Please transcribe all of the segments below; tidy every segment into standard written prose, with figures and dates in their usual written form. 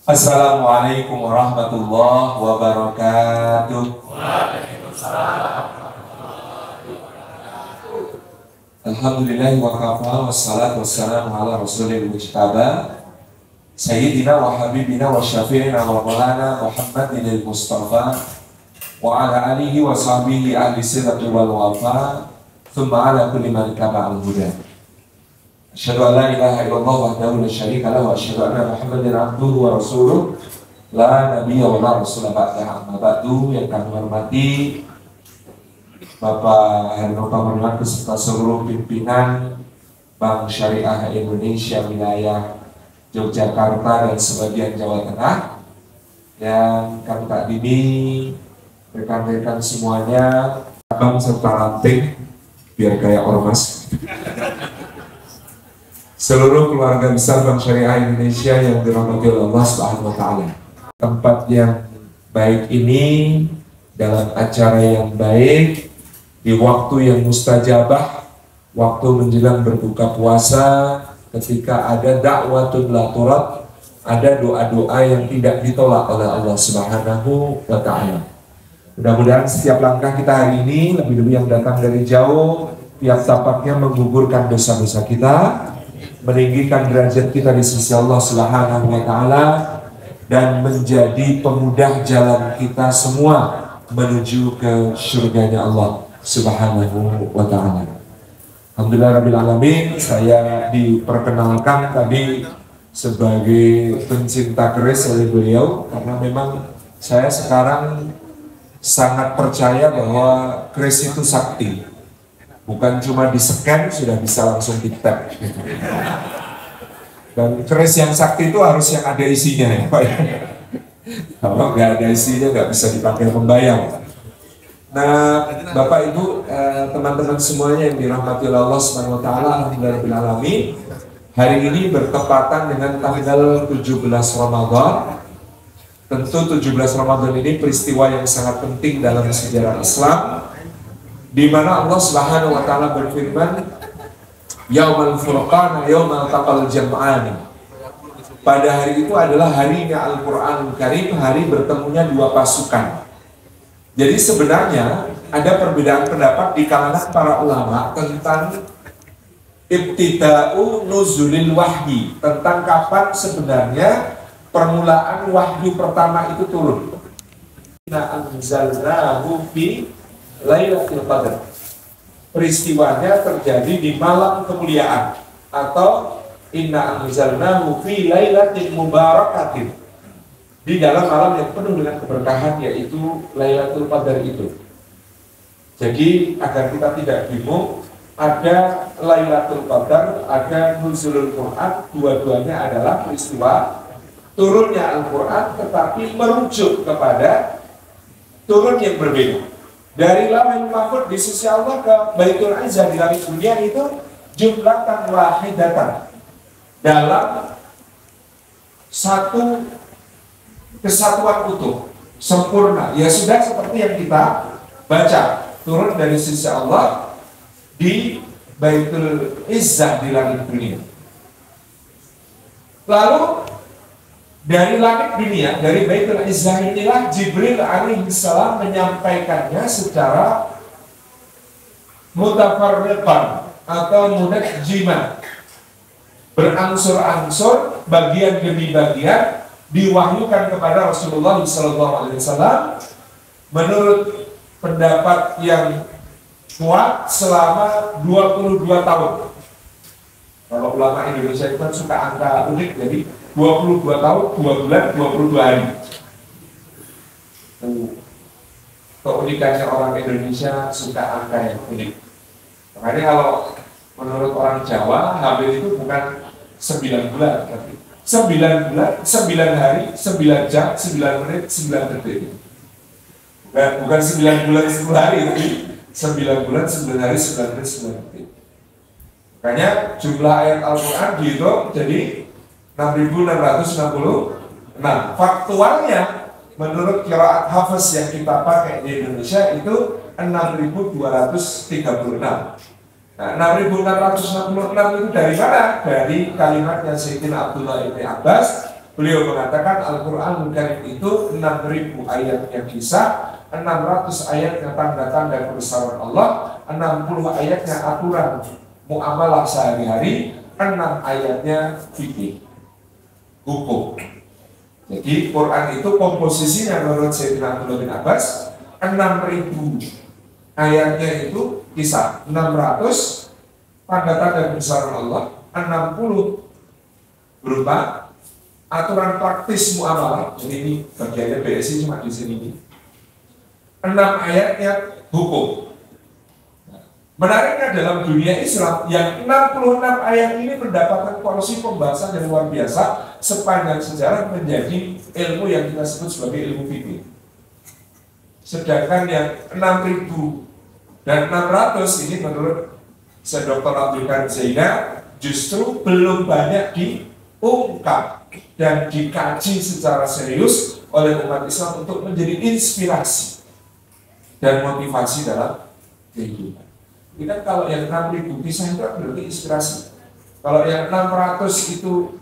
Assalamualaikum warahmatullahi wabarakatuh. Alhamdulillah wa kafa wassalatu wassalamu ala rasulil mujtaba Sayyidina wa habibina wa syafi'ina wa maulana Muhammadin al-Mustafa wa ala alihi wa sahbihi ahli sirati wal wafa thumma ala kulli man taba'al huda. Asyhadu an la ilaha illallah wahdahu la syarika lahu wa asyhadu anna Muhammadan abduhu wa rasuluh la nabiyya wa la rasula ba'dahu. Amma ba'du, yang kami hormati Bapak Herno Pamanwan beserta seluruh pimpinan Bank Syariah Indonesia wilayah Yogyakarta dan sebagian Jawa Tengah, yang kami takdimi rekan-rekan semuanya, abang serta ranting biar kayak ormas, seluruh keluarga besar Bank Syariah Indonesia yang dirahmati Allah Subhanahu wa Ta'ala. Tempat yang baik ini, dalam acara yang baik, di waktu yang mustajabah, waktu menjelang berbuka puasa, ketika ada dakwatun la turad, ada doa-doa yang tidak ditolak oleh Allah Subhanahu wa Ta'ala. Mudah-mudahan setiap langkah kita hari ini, lebih-lebih yang datang dari jauh, tiap tapaknya menggugurkan dosa-dosa kita, meninggikan derajat kita di sisi Allah Subhanahu wa Ta'ala, dan menjadi pemudah jalan kita semua menuju ke surganya Allah Subhanahu wa Ta'ala. Alhamdulillah Rabbil Alamin. Saya diperkenalkan tadi sebagai pencinta keris oleh beliau, karena memang saya sekarang sangat percaya bahwa keris itu sakti. Bukan cuma di-scan sudah bisa langsung di-tap. Dan keris yang sakti itu harus yang ada isinya ya Pak. Kalau nggak ada isinya nggak bisa dipakai membayar. Nah, Bapak Ibu, teman-teman semuanya yang dirahmati Allah Subhanahu wa Ta'ala, alhamdulillahirabbil alamin. Hari ini bertepatan dengan tanggal 17 Ramadan. Tentu 17 Ramadan ini peristiwa yang sangat penting dalam sejarah Islam, di mana Allah Subhanahu wa Ta'ala berfirman, Yaumal Furqan, Yaumal Taqal Jam'ani. Pada hari itu adalah harinya Al-Qur'anul Karim, hari bertemunya dua pasukan. Jadi sebenarnya ada perbedaan pendapat di kalangan para ulama tentang ibtida'u nuzulil wahyi, tentang kapan sebenarnya permulaan wahyu pertama itu turun. Inna anzalnahu fi Lailatul Qadar. Peristiwanya terjadi di malam kemuliaan, atau inna anzalnahu fi lailatin mubarakatin, di dalam malam yang penuh dengan keberkahan, yaitu Lailatul Qadar itu. Jadi agar kita tidak bingung, ada Lailatul Qadar, ada nuzulul Quran, dua-duanya adalah peristiwa turunnya Al-Quran, tetapi merujuk kepada turun yang berbeda. Dari Lauhul Mahfuz di sisi Allah ke Baitul Izzah di langit dunia itu jumlatan wahidatan, dalam satu kesatuan utuh, sempurna. Ya sudah seperti yang kita baca, turun dari sisi Allah di Baitul Izzah di langit dunia. Lalu dari langit dunia, dari Baitul Izzah inilah Jibril alaihissalam menyampaikannya secara mutafarriqan atau munajjiman, berangsur-angsur, bagian demi bagian, diwahyukan kepada Rasulullah SAW menurut pendapat yang kuat selama 22 tahun. Kalau ulama Indonesia itu kan suka angka unik, jadi 22 tahun, 2 bulan, 22 hari. Keunikannya orang Indonesia suka angka yang unik. Makanya kalau menurut orang Jawa, hamil itu bukan 9 bulan, tapi 9 bulan, 9 hari, 9 jam, 9 menit, 9 detik. Bukan 9 bulan 10 hari, tapi 9 bulan, 9 hari, 9 menit, 9 detik. Makanya jumlah ayat Al-Quran dihitung jadi 6.666. Faktualnya menurut qiraat Hafiz yang kita pakai di Indonesia itu 6.236. Nah, 6.666 itu dari mana? Dari kalimatnya Sayyidina Abdullah ibn Abbas, Beliau mengatakan Al-Quranul Karim itu 6.000 ayatnya kisah, 600 ayatnya tanda-tanda kebesaran Allah, 60 ayatnya aturan muamalah sehari-hari, 6 ayatnya fikih, hukum. Jadi Quran itu komposisinya menurut Sayyidina Abdullah bin Abbas 6.000 ayatnya itu kisah, 600 tanda-tanda kebesaran Allah, 60 berupa aturan praktis muamalah. Jadi ini bagiannya BSI cuma di sini. 6 ayatnya hukum. Menariknya dalam dunia Islam yang 66 ayat ini mendapatkan porsi pembahasan yang luar biasa sepanjang sejarah menjadi ilmu yang kita sebut sebagai ilmu fikih. Sedangkan yang 6.000 dan 600 ini menurut Dr. Abdul Qadir Zainal justru belum banyak diungkap dan dikaji secara serius oleh umat Islam untuk menjadi inspirasi dan motivasi dalam kehidupan. Kita kalau yang 6.000 kisah itu berarti inspirasi. Kalau yang 600 itu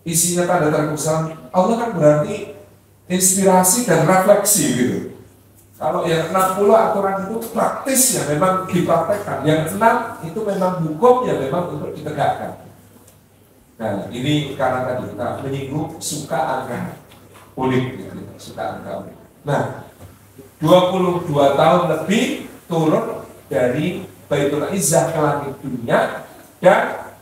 isinya tanda-tanda kebesaran Allah kan berarti inspirasi dan refleksi gitu. Kalau yang 60 aturan itu praktis ya memang dipraktekkan. Yang 6 itu memang hukum ya memang untuk ditegakkan. Nah ini karena tadi kita menyinggung suka angka unik gitu, suka angka unik. Nah 22 tahun lebih turun dari Baitul Izzah ke langit dunia, dan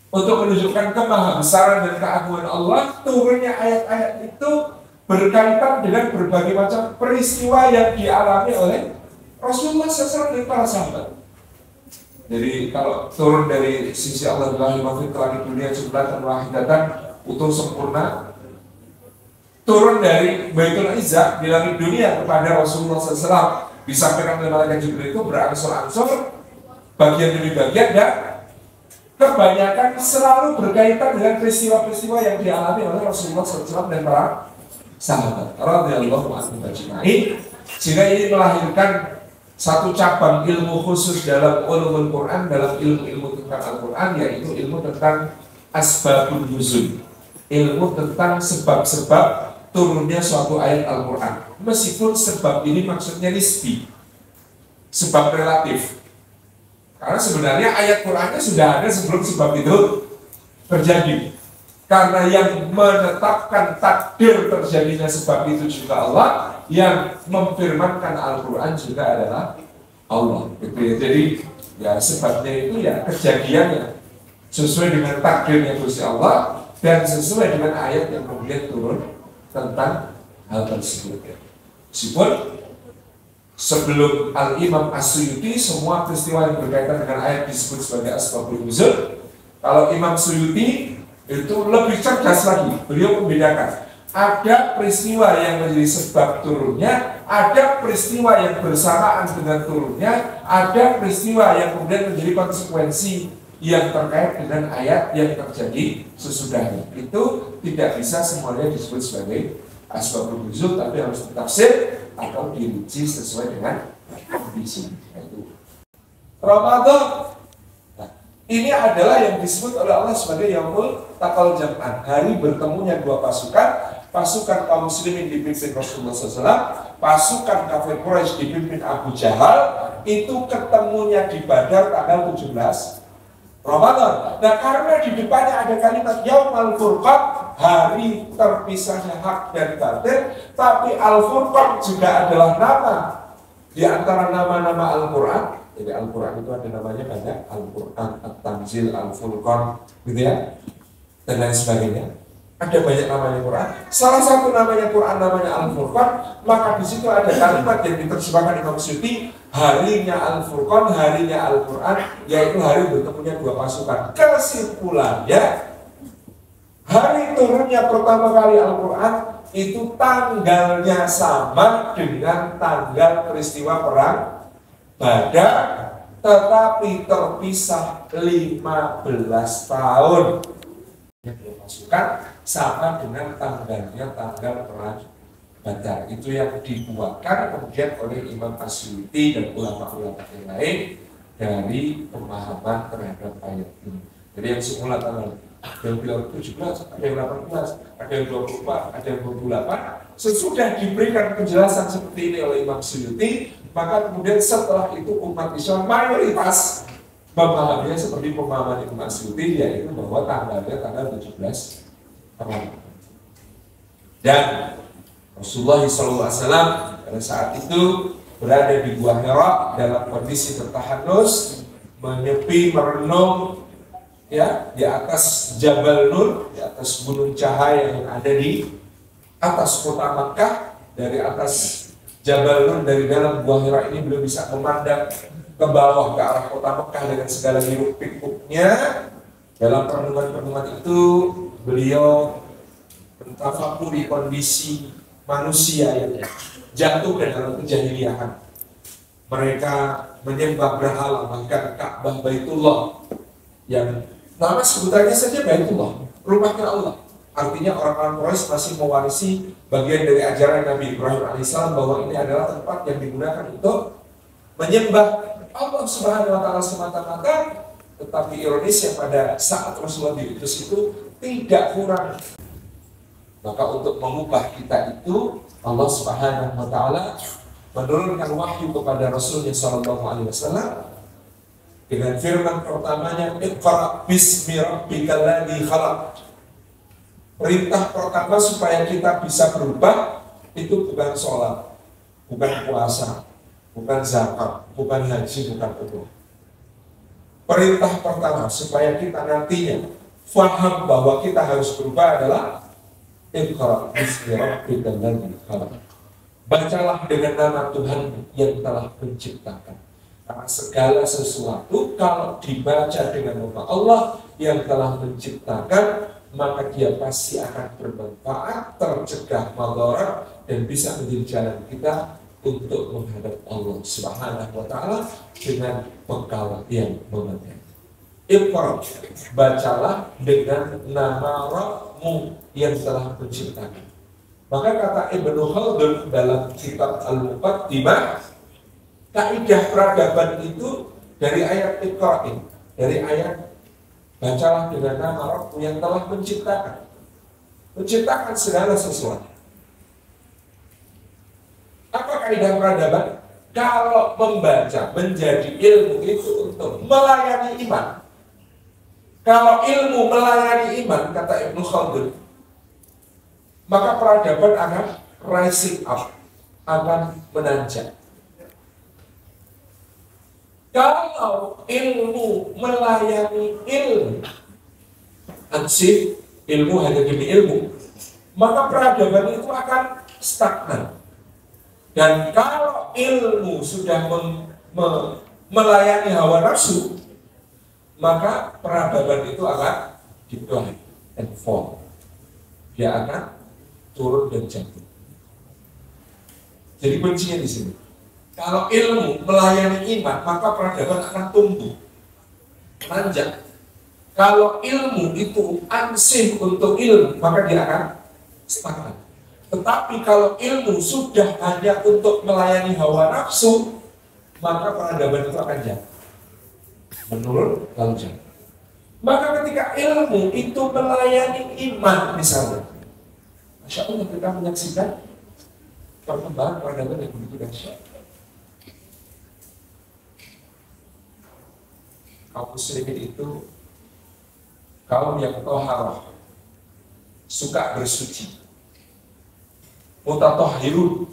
untuk menunjukkan kemahabesaran dan keagungan Allah, turunnya ayat-ayat itu berkaitan dengan berbagai macam peristiwa yang dialami oleh Rasulullah SAW dan para sahabat. Jadi kalau turun dari sisi Allah ke langit dunia jumlatan wahidatan utuh sempurna, turun dari Baitul Izzah di langit dunia kepada Rasulullah SAW disampaikan oleh malaikat Jibril itu berangsur-angsur bagian demi bagian, dan kebanyakan selalu berkaitan dengan peristiwa-peristiwa yang dialami oleh Rasulullah SAW dan para sahabat radhiyallahu anhum ajma'in, sehingga ini melahirkan satu cabang ilmu khusus dalam ulumul Quran, dalam ilmu-ilmu tentang Al-Quran, yaitu ilmu tentang asbabun nuzul, ilmu tentang sebab-sebab turunnya suatu ayat Al-Quran. Meskipun sebab ini maksudnya nisbi, sebab relatif, karena sebenarnya ayat Qurannya sudah ada sebelum sebab itu terjadi. Karena yang menetapkan takdir terjadinya sebab itu juga Allah, yang memfirmankan Al-Quran juga adalah Allah. Jadi ya sebabnya itu ya kejadiannya sesuai dengan takdirnya Gusti Allah dan sesuai dengan ayat yang kemudian turun tentang hal tersebut. Meskipun sebelum Al-Imam As-Suyuti semua peristiwa yang berkaitan dengan ayat disebut sebagai asbabun nuzul, kalau Imam Suyuti itu lebih cerdas lagi. Beliau membedakan ada peristiwa yang menjadi sebab turunnya, ada peristiwa yang bersamaan dengan turunnya, ada peristiwa yang kemudian menjadi konsekuensi yang terkait dengan ayat yang terjadi sesudahnya. Itu tidak bisa semuanya disebut sebagai asbabun nuzul, tapi harus ditafsir atau dirinci sesuai dengan kondisi. Itu Ramadan. Nah, ini adalah yang disebut oleh Allah sebagai Yaumul Taqal Jam'an, hari bertemunya dua pasukan. Pasukan kaum muslimin dipimpin Rasulullah SAW, pasukan kafir Quraisy dipimpin Abu Jahal, itu ketemunya di Badar tanggal 17 Ramadan. Nah karena di depannya ada kalimat Yaumul Furqan, hari terpisahnya hak dan batil, tapi Al-Furqan juga adalah nama di antara nama-nama Al-Quran. Jadi Al-Quran itu ada namanya banyak, Al-Quran, At-Tanzil, Al-Furqan, gitu ya, dan lain sebagainya. Ada banyak namanya Quran. Salah satu namanya Quran namanya Al-Furqan, maka di situ ada kalimat yang diterjemahkan Imam Suyuti, harinya Al-Furqan, harinya Al-Quran, yaitu hari bertemunya dua pasukan. Kesimpulannya, hari turunnya pertama kali Al-Quran itu tanggalnya sama dengan tanggal peristiwa perang Badar, tetapi terpisah 15 tahun. Dua pasukan sama dengan tanggalnya tanggal perang Badar. Itu yang dibuatkan kemudian oleh Imam As-Suyuti dan ulama-ulama yang lain dari pemahaman terhadap ayat ini. Jadi yang semula tanggal Ada yang bilang 17, ada yang 18, ada yang 24, ada yang 28. Sesudah diberikan penjelasan seperti ini oleh Imam Suyuti, maka kemudian setelah itu umat Islam mayoritas memahaminya seperti pemahaman Imam Suyuti, yaitu bahwa tanggalnya tanggal 17 Ramadan. Dan Rasulullah SAW pada saat itu berada di Gua Hira dalam kondisi tertahanus, menyepi, merenung ya di atas Jabal Nur, di atas gunung cahaya yang ada di atas kota Makkah. Dari atas Jabal Nur, dari dalam Gua Hira ini beliau bisa memandang ke bawah ke arah kota Makkah dengan segala hiruk pikuknya. Dalam perenungan-perenungan itu beliau mentafakuri kondisi manusia yang jatuh ke dalam kejahiliahan. Mereka menyembah berhala, bahkan Ka'bah Baitullah yang nama sebutannya saja Baitullah, rumahnya Allah. Artinya orang-orang Quraisy masih mewarisi bagian dari ajaran Nabi Ibrahim alaihissalam bahwa ini adalah tempat yang digunakan untuk menyembah Allah Subhanahu wa taala semata-mata. Tetapi ironisnya pada saat Rasulullah diutus itu tidak kurang. Maka untuk mengubah kita itu, Allah Subhanahu wa taala menurunkan wahyu kepada Rasulnya sallallahu alaihi wasallam dengan firman pertamanya, Iqra bismi rabbikal ladzi khalaq. Perintah pertama supaya kita bisa berubah itu bukan sholat, bukan puasa, bukan zakat, bukan haji, bukan umroh. Perintah pertama supaya kita nantinya faham bahwa kita harus berubah adalah Iqra bismi rabbikal ladzi khalaq. Bacalah dengan nama Tuhan yang telah menciptakan. Karena segala sesuatu kalau dibaca dengan nama Allah yang telah menciptakan, maka dia pasti akan bermanfaat, tercegah madarat, dan bisa menjadi jalan kita untuk menghadap Allah Subhanahu wa taala dengan bekal yang memadai. Iqra, bacalah dengan nama Rabbmu yang telah menciptakan. Maka kata Ibnu Khaldun dalam kitab Al-Muqaddimah, kaidah peradaban itu dari ayat Iqra, dari ayat bacalah dengan nama Rabbmu yang telah menciptakan segala sesuatu. Apa kaidah peradaban? Kalau membaca menjadi ilmu itu untuk melayani iman. Kalau ilmu melayani iman, kata Ibnu Khaldun, maka peradaban akan rising up, akan menanjak. Kalau ilmu melayani ilmu, ansih, ilmu hanya demi ilmu, maka peradaban itu akan stagnan. Dan kalau ilmu sudah melayani hawa nafsu, maka peradaban itu akan decline and fall. Dia akan turun dan jatuh. Jadi kuncinya di sini. Kalau ilmu melayani iman, maka peradaban akan tumbuh, menanjak. Kalau ilmu itu ansih untuk ilmu, maka dia akan stagnan. Tetapi kalau ilmu sudah hanya untuk melayani hawa nafsu, maka peradaban itu akan jatuh, menurun lalu jatuh. Maka ketika ilmu itu melayani iman misalnya, Masya Allah kita menyaksikan perkembangan peradaban yang begitu dahsyat. Kaum muslimin itu kaum yang toharah, suka bersuci, mutatahhirun,